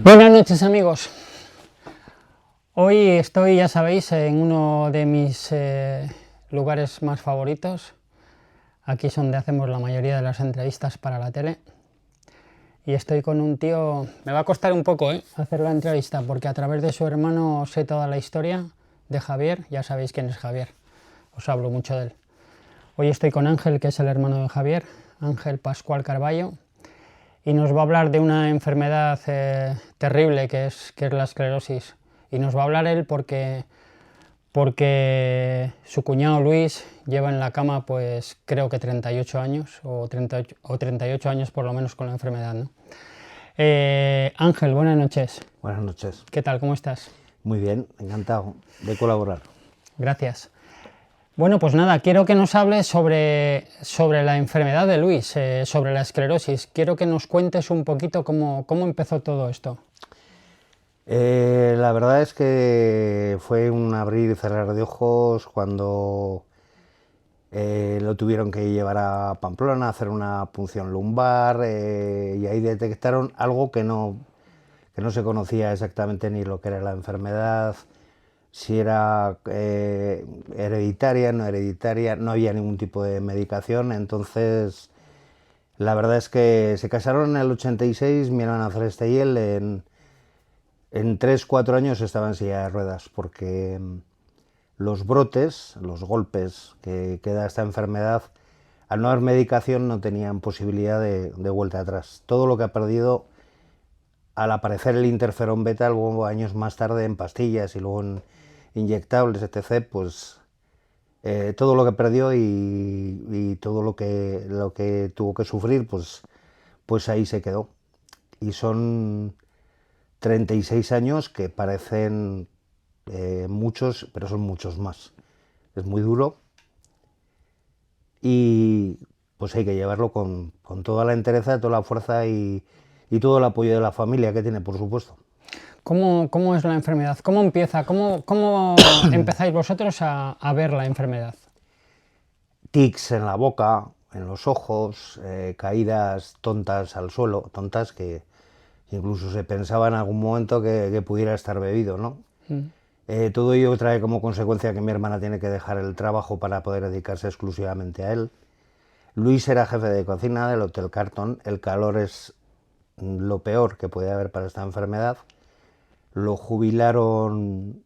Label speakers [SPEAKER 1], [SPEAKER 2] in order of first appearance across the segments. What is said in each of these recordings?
[SPEAKER 1] Buenas noches, amigos. Hoy estoy, ya sabéis, en uno de mis lugares más favoritos. Aquí es donde hacemos la mayoría de las entrevistas para la tele. Y estoy con un tío... Me va a costar un poco hacer la entrevista, porque a través de su hermano sé toda la historia de Javier. Ya sabéis quién es Javier. Os hablo mucho de él. Hoy estoy con Ángel, que es el hermano de Javier, Ángel Pascual Carballo. Y nos va a hablar de una enfermedad terrible que es la esclerosis. Y nos va a hablar él porque su cuñado Luis lleva en la cama, pues creo que 38 años, o 38 años por lo menos con la enfermedad, ¿no? Ángel, buenas noches.
[SPEAKER 2] Buenas noches.
[SPEAKER 1] ¿Qué tal? ¿Cómo estás?
[SPEAKER 2] Muy bien, encantado de colaborar.
[SPEAKER 1] Gracias. Bueno, pues nada, quiero que nos hables sobre la enfermedad de Luis, sobre la esclerosis. Quiero que nos cuentes un poquito cómo empezó todo esto.
[SPEAKER 2] La verdad es que fue un abrir y cerrar de ojos cuando lo tuvieron que llevar a Pamplona a hacer una punción lumbar y ahí detectaron algo que no se conocía exactamente ni lo que era la enfermedad, si era hereditaria, no hereditaria, no había ningún tipo de medicación. Entonces la verdad es que se casaron en el 86, mi hermana Celeste y él, en 3-4 años estaba en silla de ruedas, porque los brotes, los golpes que da esta enfermedad, al no haber medicación no tenían posibilidad de vuelta atrás. Todo lo que ha perdido al aparecer el interferón beta, luego años más tarde en pastillas y luego en inyectables, etc., pues todo lo que perdió y todo lo que tuvo que sufrir, pues ahí se quedó. Y son 36 años que parecen muchos, pero son muchos más. Es muy duro y pues hay que llevarlo con toda la entereza, toda la fuerza y todo el apoyo de la familia que tiene, por supuesto.
[SPEAKER 1] ¿Cómo es la enfermedad? ¿Cómo empieza? ¿Cómo empezáis vosotros a ver la enfermedad?
[SPEAKER 2] Tics en la boca, en los ojos, caídas tontas al suelo, tontas que incluso se pensaba en algún momento que pudiera estar bebido, ¿no? Todo ello trae como consecuencia que mi hermana tiene que dejar el trabajo para poder dedicarse exclusivamente a él. Luis era jefe de cocina del Hotel Carton. El calor es lo peor que puede haber para esta enfermedad. Lo jubilaron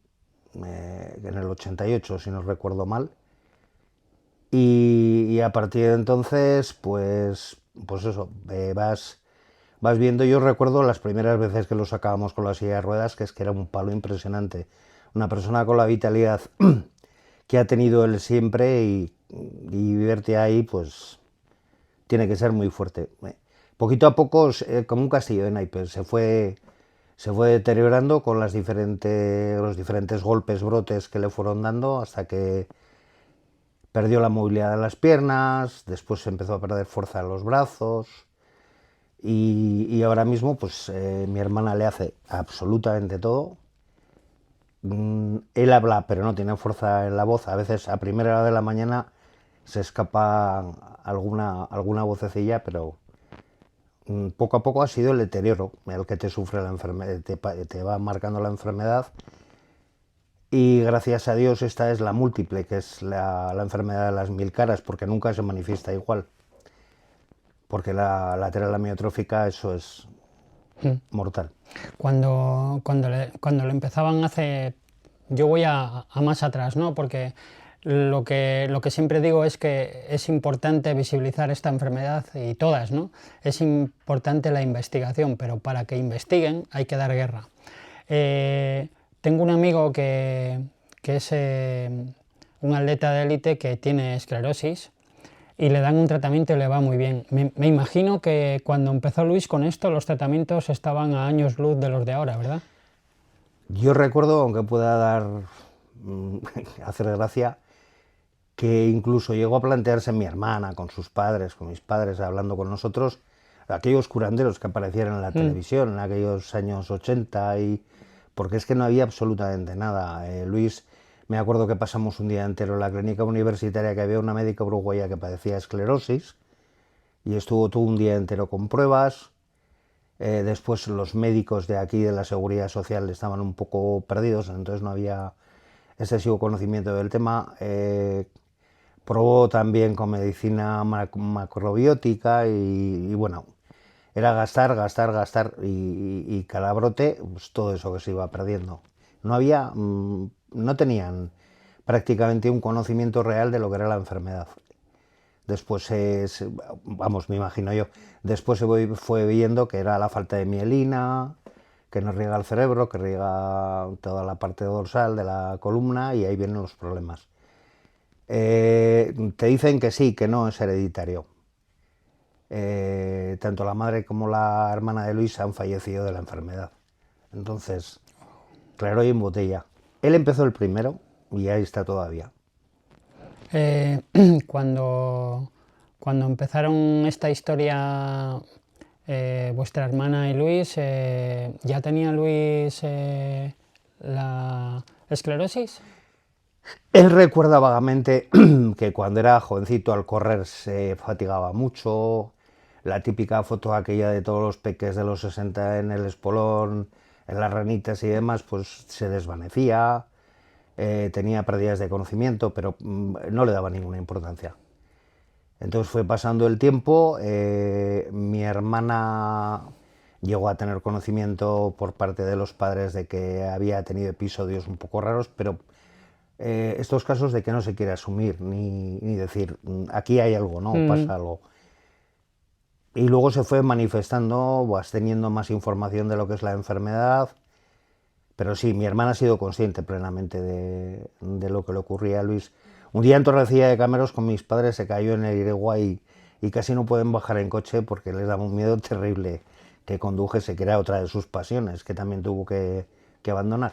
[SPEAKER 2] en el 88, si no recuerdo mal. Y a partir de entonces, pues eso, vas viendo. Yo recuerdo las primeras veces que lo sacábamos con la silla de ruedas, que es que era un palo impresionante. Una persona con la vitalidad que ha tenido él siempre y verte ahí, pues tiene que ser muy fuerte. Poquito a poco, como un castillo de naipes, se fue deteriorando con los diferentes golpes, brotes que le fueron dando, hasta que perdió la movilidad de las piernas, después se empezó a perder fuerza en los brazos y ahora mismo pues mi hermana le hace absolutamente todo. Él habla pero no tiene fuerza en la voz, a veces a primera hora de la mañana se escapa alguna vocecilla, pero poco a poco ha sido el deterioro el que te sufre la enfermedad, te va marcando la enfermedad. Y gracias a Dios esta es la múltiple, que es la enfermedad de las 1000 caras, porque nunca se manifiesta igual. Porque la lateral amiotrófica, eso es mortal.
[SPEAKER 1] Cuando lo empezaban hace... Yo voy a más atrás, ¿no? Porque lo que siempre digo es que es importante visibilizar esta enfermedad, y todas, ¿no? Es importante la investigación, pero para que investiguen hay que dar guerra. Tengo un amigo que es un atleta de élite que tiene esclerosis y le dan un tratamiento y le va muy bien. Me imagino que cuando empezó Luis con esto, los tratamientos estaban a años luz de los de ahora, ¿verdad?
[SPEAKER 2] Yo recuerdo, aunque pueda hacer gracia, que incluso llegó a plantearse mi hermana con sus padres, con mis padres, hablando con nosotros, aquellos curanderos que aparecieron en la televisión en aquellos años 80, porque es que no había absolutamente nada. Luis, me acuerdo que pasamos un día entero en la clínica universitaria, que había una médica uruguaya que padecía esclerosis, y estuvo todo un día entero con pruebas, Después los médicos de aquí de la Seguridad Social estaban un poco perdidos, entonces no había excesivo conocimiento del tema. Probó también con medicina macrobiótica y bueno, era gastar, gastar, gastar y cada brote, pues todo eso que se iba perdiendo. No había, no tenían prácticamente un conocimiento real de lo que era la enfermedad. Después, vamos, me imagino yo, después se fue viendo que era la falta de mielina, que no riega el cerebro, que riega toda la parte dorsal de la columna y ahí vienen los problemas. Te dicen que sí, que no es hereditario. Tanto la madre como la hermana de Luis han fallecido de la enfermedad. Entonces, claro y en botella. Él empezó el primero y ahí está todavía.
[SPEAKER 1] Eh, cuando, cuando empezaron esta historia, vuestra hermana y Luis, ¿ya tenía Luis la esclerosis?
[SPEAKER 2] Él recuerda vagamente que cuando era jovencito al correr se fatigaba mucho, la típica foto aquella de todos los peques de los 60 en el espolón, en las ranitas y demás, pues se desvanecía, tenía pérdidas de conocimiento, pero no le daba ninguna importancia. Entonces fue pasando el tiempo, mi hermana llegó a tener conocimiento por parte de los padres de que había tenido episodios un poco raros, pero estos casos de que no se quiere asumir ni decir aquí hay algo, no, pasa algo. Y luego se fue manifestando, vas teniendo más información de lo que es la enfermedad, pero sí, mi hermana ha sido consciente plenamente de lo que le ocurría a Luis. Un día en Torrecilla de Cameros con mis padres se cayó en el Iregua y casi no pueden bajar en coche porque les daba un miedo terrible que condujese, que era otra de sus pasiones, que también tuvo que abandonar.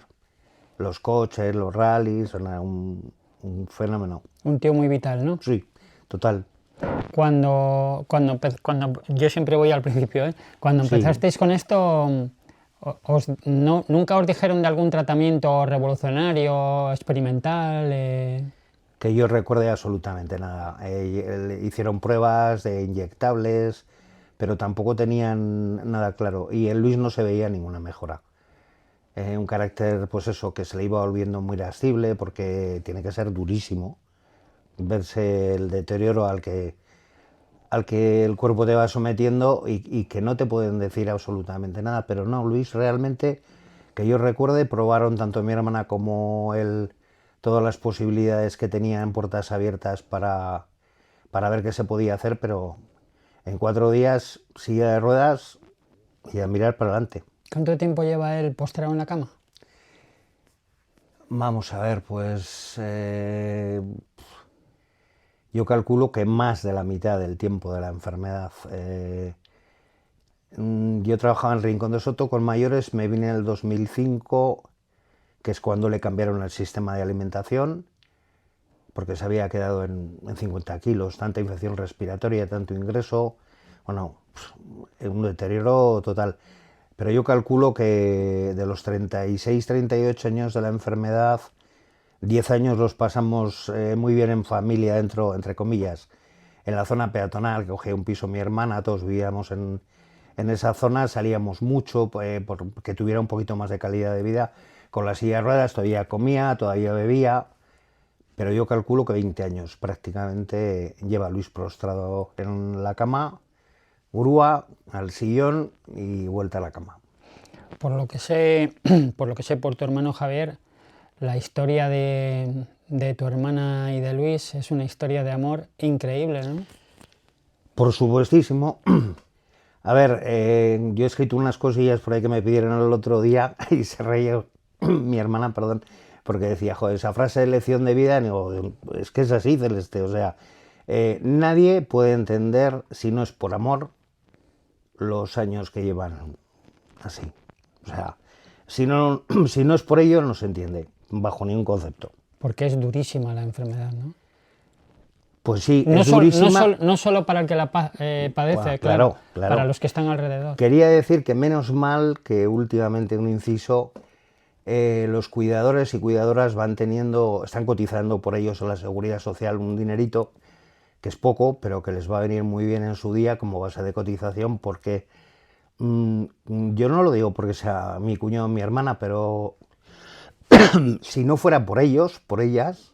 [SPEAKER 2] Los coches, los rallies, un fenómeno.
[SPEAKER 1] Un tío muy vital, ¿no?
[SPEAKER 2] Sí, total.
[SPEAKER 1] Cuando yo siempre voy al principio, ¿eh? Cuando
[SPEAKER 2] Sí.
[SPEAKER 1] empezasteis con esto, ¿nunca os dijeron de algún tratamiento revolucionario, experimental?
[SPEAKER 2] Que yo recuerde absolutamente nada. Hicieron pruebas de inyectables, pero tampoco tenían nada claro. Y en Luis no se veía ninguna mejora. Un carácter, pues eso, que se le iba volviendo muy irascible, porque tiene que ser durísimo verse el deterioro al que el cuerpo te va sometiendo y que no te pueden decir absolutamente nada. Pero no, Luis realmente, que yo recuerde, probaron tanto mi hermana como él todas las posibilidades que tenían puertas abiertas para ver qué se podía hacer, pero en 4 días, silla de ruedas y a mirar para adelante.
[SPEAKER 1] ¿Cuánto tiempo lleva él postrado en la cama?
[SPEAKER 2] Vamos a ver, pues yo calculo que más de la mitad del tiempo de la enfermedad. Yo trabajaba en Rincón de Soto con mayores, me vine en el 2005, que es cuando le cambiaron el sistema de alimentación, porque se había quedado en 50 kilos, tanta infección respiratoria, tanto ingreso, bueno, un deterioro total. Pero yo calculo que de los 36, 38 años de la enfermedad, 10 años los pasamos muy bien en familia, dentro, entre comillas, en la zona peatonal, que cogía un piso mi hermana, todos vivíamos en esa zona, salíamos mucho, porque tuviera un poquito más de calidad de vida. Con la silla de ruedas todavía comía, todavía bebía, pero yo calculo que 20 años prácticamente lleva Luis prostrado en la cama, grúa, al sillón y vuelta a la cama.
[SPEAKER 1] Por lo que sé, por tu hermano Javier, la historia de tu hermana y de Luis es una historia de amor increíble, ¿no?
[SPEAKER 2] Por supuestísimo. A ver, yo he escrito unas cosillas por ahí que me pidieron el otro día y se reía mi hermana, perdón, porque decía, joder, esa frase de lección de vida, digo, es que es así, Celeste, o sea, nadie puede entender, si no es por amor, los años que llevan así. O sea, si no es por ello, no se entiende, bajo ningún concepto.
[SPEAKER 1] Porque es durísima la enfermedad, ¿no?
[SPEAKER 2] Pues sí,
[SPEAKER 1] No,
[SPEAKER 2] es durísima.
[SPEAKER 1] no solo para el que la padece,
[SPEAKER 2] Bueno,
[SPEAKER 1] claro,
[SPEAKER 2] claro.
[SPEAKER 1] para los que están alrededor.
[SPEAKER 2] Quería decir que menos mal que últimamente, un inciso, los cuidadores y cuidadoras están cotizando por ellos a la Seguridad Social un dinerito, que es poco, pero que les va a venir muy bien en su día como base de cotización, porque Yo no lo digo porque sea mi cuñado o mi hermana, pero si no fuera por ellos, por ellas,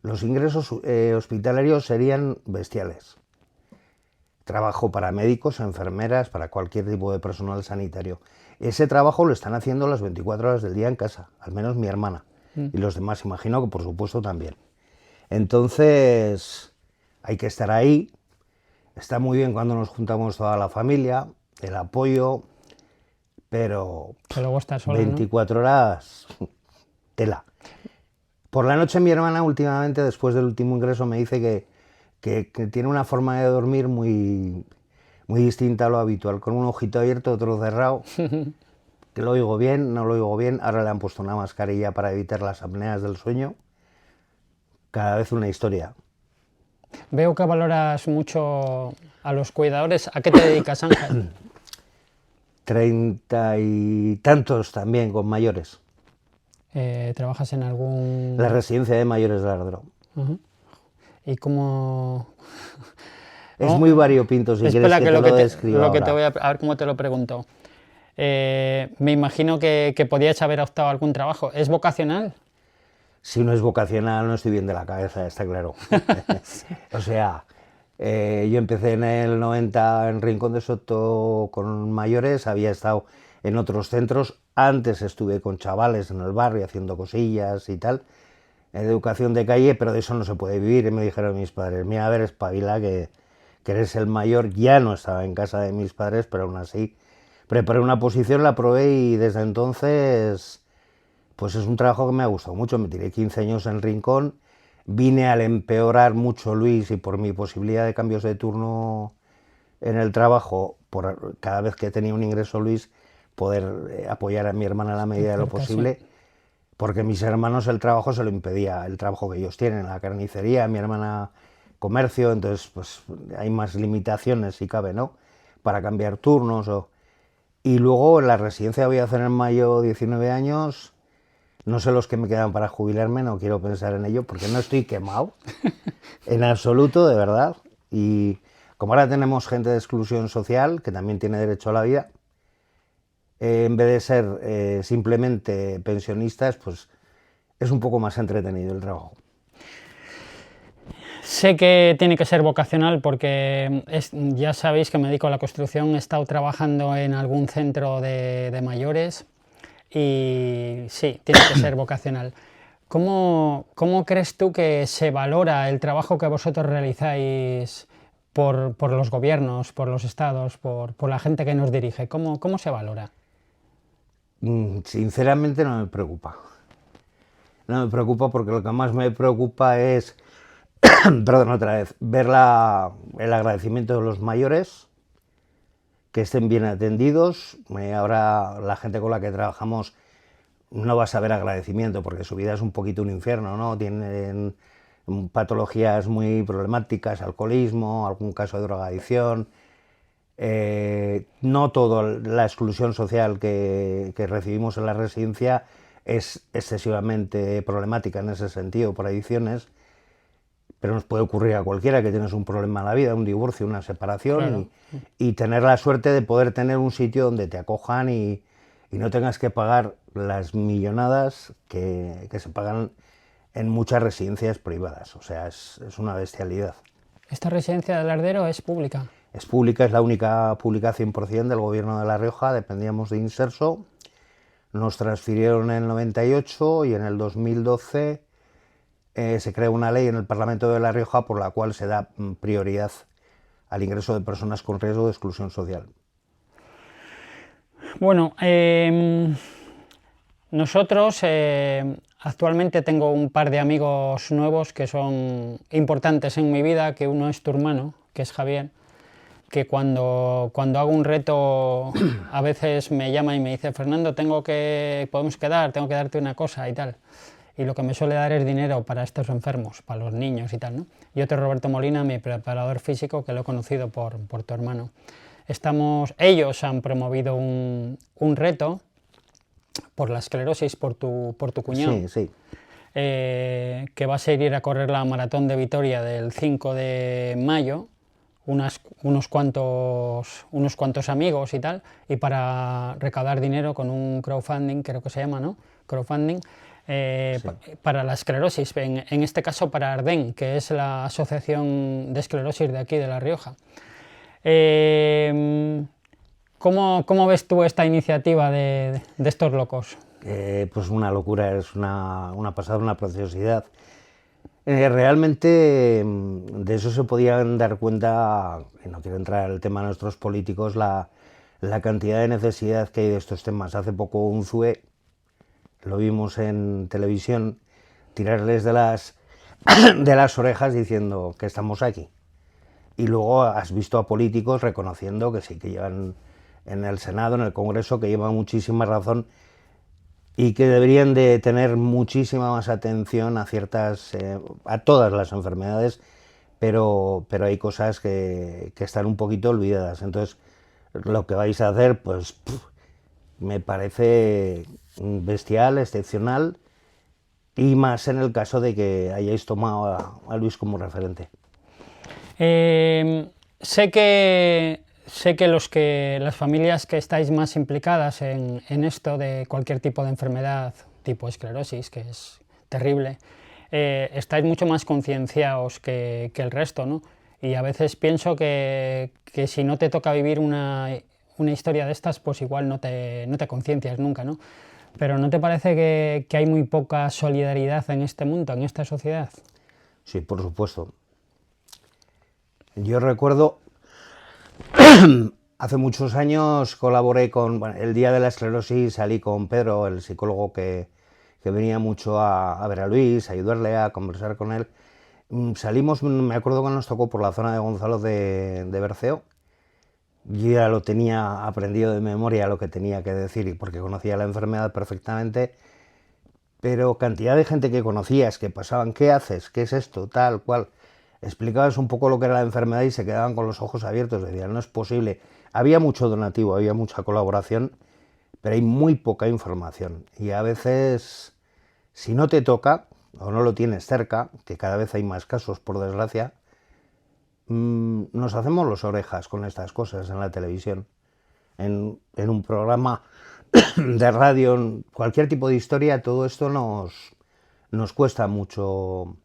[SPEAKER 2] los ingresos hospitalarios serían bestiales. Trabajo para médicos, enfermeras, para cualquier tipo de personal sanitario. Ese trabajo lo están haciendo las 24 horas del día en casa, al menos mi hermana. Y los demás, imagino que por supuesto también. Entonces, hay que estar ahí. Está muy bien cuando nos juntamos toda la familia, el apoyo, pero
[SPEAKER 1] luego estás sola,
[SPEAKER 2] 24 horas, tela. Por la noche mi hermana últimamente, después del último ingreso, me dice que tiene una forma de dormir muy distinta a lo habitual, con un ojito abierto, otro cerrado, que lo oigo bien, no lo oigo bien. Ahora le han puesto una mascarilla para evitar las apneas del sueño. Cada vez una historia.
[SPEAKER 1] Veo que valoras mucho a los cuidadores. ¿A qué te dedicas, Ángel?
[SPEAKER 2] 30 y tantos también con mayores.
[SPEAKER 1] ¿Trabajas en algún...?
[SPEAKER 2] La residencia de mayores de Lardero.
[SPEAKER 1] ¿Y cómo...?
[SPEAKER 2] Es muy variopinto, si quieres que te lo describa ahora.
[SPEAKER 1] Te voy a ver cómo te lo pregunto. Me imagino que podías haber optado a algún trabajo. ¿Es vocacional?
[SPEAKER 2] Si no es vocacional, no estoy bien de la cabeza, está claro. O sea, yo empecé en el 90 en Rincón de Soto con mayores, había estado en otros centros, antes estuve con chavales en el barrio haciendo cosillas y tal, educación de calle, pero de eso no se puede vivir. Y me dijeron mis padres, mira, a ver, espabila, que eres el mayor. Ya no estaba en casa de mis padres, pero aún así preparé una posición, la probé y desde entonces pues es un trabajo que me ha gustado mucho. Me tiré 15 años en Rincón, vine al empeorar mucho Luis y por mi posibilidad de cambios de turno en el trabajo, por cada vez que tenía un ingreso Luis, poder apoyar a mi hermana en la medida de lo posible, porque mis hermanos el trabajo se lo impedía, el trabajo que ellos tienen, la carnicería, mi hermana comercio, entonces pues hay más limitaciones si cabe, ¿no?, para cambiar turnos. Y luego en la residencia voy a hacer en mayo 19 años, no sé los que me quedan para jubilarme, no quiero pensar en ello porque no estoy quemado, en absoluto, de verdad. Y como ahora tenemos gente de exclusión social, que también tiene derecho a la vida, en vez de ser simplemente pensionistas, pues es un poco más entretenido el trabajo.
[SPEAKER 1] Sé que tiene que ser vocacional porque ya sabéis que me dedico a la construcción, he estado trabajando en algún centro de mayores y sí, tiene que ser vocacional. ¿Cómo crees tú que se valora el trabajo que vosotros realizáis por los gobiernos, por los estados, por la gente que nos dirige? ¿Cómo se valora?
[SPEAKER 2] Sinceramente no me preocupa. No me preocupa porque lo que más me preocupa es, perdón, otra vez, ver el agradecimiento de los mayores, que estén bien atendidos. Ahora la gente con la que trabajamos no va a saber agradecimiento porque su vida es un poquito un infierno, ¿no? Tienen patologías muy problemáticas, alcoholismo, algún caso de drogadicción. No toda la exclusión social que recibimos en la residencia es excesivamente problemática en ese sentido, por adicciones, pero nos puede ocurrir a cualquiera que tienes un problema en la vida, un divorcio, una separación, claro, y tener la suerte de poder tener un sitio donde te acojan y no tengas que pagar las millonadas que se pagan en muchas residencias privadas. O sea, es una bestialidad.
[SPEAKER 1] ¿Esta residencia de Lardero es pública?
[SPEAKER 2] Es pública, es la única pública 100% del Gobierno de La Rioja, dependíamos de Inserso. Nos transfirieron en el 98 y en el 2012 se crea una ley en el Parlamento de La Rioja por la cual se da prioridad al ingreso de personas con riesgo de exclusión social.
[SPEAKER 1] Bueno, nosotros actualmente tengo un par de amigos nuevos que son importantes en mi vida, que uno es tu hermano, que es Javier, que cuando hago un reto a veces me llama y me dice, Fernando, podemos quedar, tengo que darte una cosa y tal. Y lo que me suele dar es dinero para estos enfermos, para los niños y tal, ¿no? Y otro Roberto Molina, mi preparador físico, que lo he conocido por tu hermano. Ellos han promovido un reto por la esclerosis, por tu cuñado.
[SPEAKER 2] Sí, sí.
[SPEAKER 1] Que va a ser ir a correr la maratón de Vitoria del 5 de mayo, unos cuantos amigos y tal, y para recaudar dinero con un crowdfunding, creo que se llama, ¿no? Crowdfunding,
[SPEAKER 2] Sí.
[SPEAKER 1] para la esclerosis, en este caso para ARDEN, que es la asociación de esclerosis de aquí de La Rioja. ¿Cómo ves tú esta iniciativa de estos locos?
[SPEAKER 2] Pues una locura, es una pasada, una preciosidad. Realmente de eso se podían dar cuenta, y no quiero entrar en el tema de nuestros políticos, la cantidad de necesidad que hay de estos temas. Hace poco un ZUE, lo vimos en televisión, tirarles de de las orejas diciendo que estamos aquí. Y luego has visto a políticos reconociendo que sí, que llevan en el Senado, en el Congreso, que llevan muchísima razón y que deberían de tener muchísima más atención a a todas las enfermedades, pero hay cosas que están un poquito olvidadas. Entonces, lo que vais a hacer, pues, me parece bestial, excepcional, y más en el caso de que hayáis tomado a Luis como referente.
[SPEAKER 1] Sé que las familias que estáis más implicadas en esto de cualquier tipo de enfermedad, tipo esclerosis, que es terrible, estáis mucho más concienciados que el resto, ¿no? Y a veces pienso que si no te toca vivir una historia de estas, pues igual no te conciencias nunca, ¿no? Pero ¿no te parece que hay muy poca solidaridad en este mundo, en esta sociedad?
[SPEAKER 2] Sí, por supuesto. Yo recuerdo, hace muchos años colaboré bueno, el Día de la Esclerosis, salí con Pedro, el psicólogo que venía mucho a ver a Luis, a ayudarle, a conversar con él. Salimos, me acuerdo que nos tocó por la zona de Gonzalo de Berceo. Yo ya lo tenía aprendido de memoria lo que tenía que decir, y porque conocía la enfermedad perfectamente, pero cantidad de gente que conocías, que pasaban, ¿qué haces? ¿Qué es esto? Tal, cual. Explicabas un poco lo que era la enfermedad y se quedaban con los ojos abiertos, decían, no es posible. Había mucho donativo, había mucha colaboración, pero hay muy poca información. Y a veces, si no te toca, o no lo tienes cerca, que cada vez hay más casos, por desgracia, nos hacemos los orejas con estas cosas en la televisión. En un programa de radio, en cualquier tipo de historia, todo esto nos cuesta mucho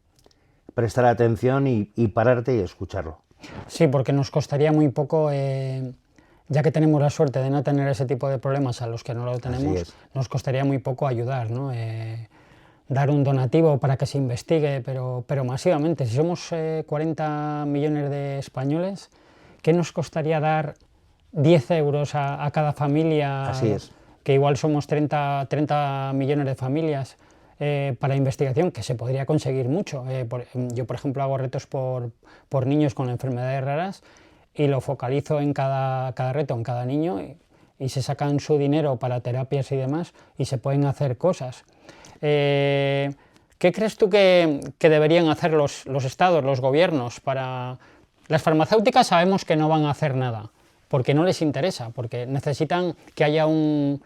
[SPEAKER 2] prestar atención y pararte y escucharlo.
[SPEAKER 1] Sí, porque nos costaría muy poco, ya que tenemos la suerte de no tener ese tipo de problemas a los que no lo tenemos, nos costaría muy poco ayudar, ¿no? Dar un donativo para que se investigue, pero masivamente. Si somos 40 millones de españoles, ¿qué nos costaría dar 10 euros a cada familia?
[SPEAKER 2] Así es.
[SPEAKER 1] Que igual somos 30 millones de familias. Para investigación, que se podría conseguir mucho. Yo, por ejemplo, hago retos por niños con enfermedades raras y lo focalizo en cada reto, en cada niño, y se sacan su dinero para terapias y demás, y se pueden hacer cosas. ¿Qué crees tú que deberían hacer los estados, los gobiernos? Las farmacéuticas sabemos que no van a hacer nada, porque no les interesa, porque necesitan que haya un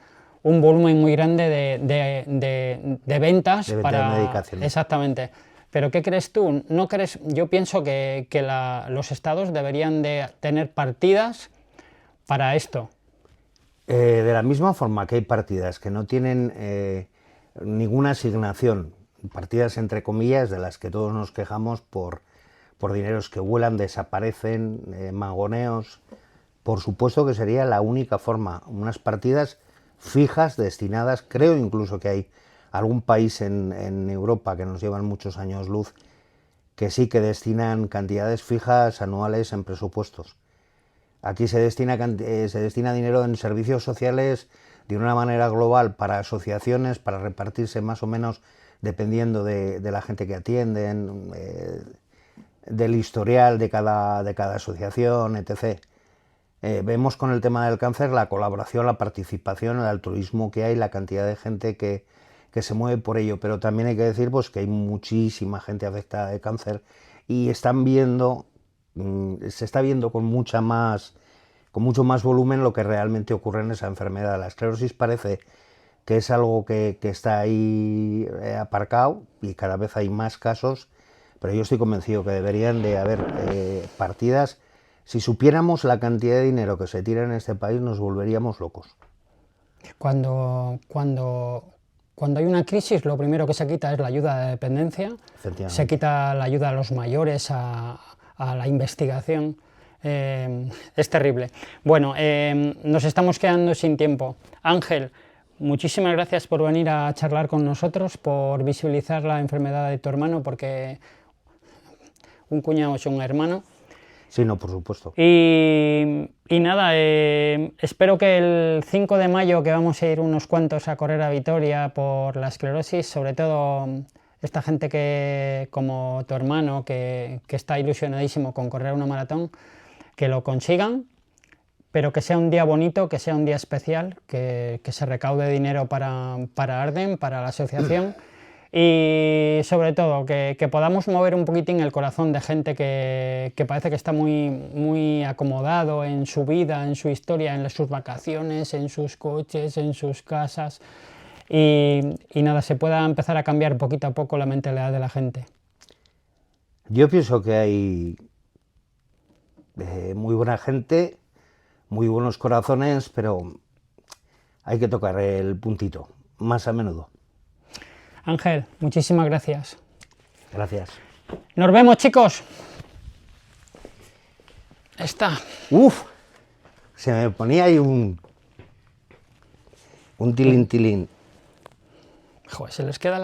[SPEAKER 1] volumen muy grande de ventas
[SPEAKER 2] de
[SPEAKER 1] para
[SPEAKER 2] medicación.
[SPEAKER 1] Exactamente. Pero ¿qué crees tú? ¿No crees? Yo pienso que los estados deberían de tener partidas para esto.
[SPEAKER 2] De la misma forma que hay partidas que no tienen ninguna asignación, partidas entre comillas de las que todos nos quejamos por dineros que vuelan, desaparecen, magoneos, por supuesto que sería la única forma, unas partidas fijas, destinadas, creo incluso que hay algún país en Europa que nos llevan muchos años luz, que sí que destinan cantidades fijas anuales en presupuestos. Aquí se destina dinero en servicios sociales de una manera global para asociaciones, para repartirse más o menos dependiendo de la gente que atienden, del historial de cada asociación, etc. Vemos con el tema del cáncer la colaboración, la participación, el altruismo que hay, la cantidad de gente que se mueve por ello, pero también hay que decir pues, que hay muchísima gente afectada de cáncer y se está viendo con mucho más volumen lo que realmente ocurre en esa enfermedad. La esclerosis parece que es algo que está ahí aparcado y cada vez hay más casos, pero yo estoy convencido que deberían de haber partidas Si supiéramos la cantidad de dinero que se tira en este país, nos volveríamos locos.
[SPEAKER 1] Cuando hay una crisis, lo primero que se quita es la ayuda de dependencia, se quita la ayuda a los mayores, a la investigación. Es terrible. Bueno, nos estamos quedando sin tiempo. Ángel, muchísimas gracias por venir a charlar con nosotros, por visibilizar la enfermedad de tu hermano, porque un cuñado es un hermano.
[SPEAKER 2] Sí, no, por supuesto.
[SPEAKER 1] Y nada, espero que el 5 de mayo, que vamos a ir unos cuantos a correr a Vitoria por la esclerosis, sobre todo esta gente que, como tu hermano, que está ilusionadísimo con correr una maratón, que lo consigan, pero que sea un día bonito, que sea un día especial, que se recaude dinero para Arden, para la asociación. Y sobre todo que podamos mover un poquitín el corazón de gente que parece que está muy acomodado en su vida, en su historia, en sus vacaciones, en sus coches, en sus casas, y nada, se pueda empezar a cambiar poquito a poco la mentalidad de la gente.
[SPEAKER 2] Yo pienso que hay muy buena gente, muy buenos corazones, pero hay que tocar el puntito más a menudo.
[SPEAKER 1] Ángel, muchísimas gracias.
[SPEAKER 2] Gracias.
[SPEAKER 1] Nos vemos, chicos. Está.
[SPEAKER 2] Uf, se me ponía ahí un tilín.
[SPEAKER 1] Joder, se les queda la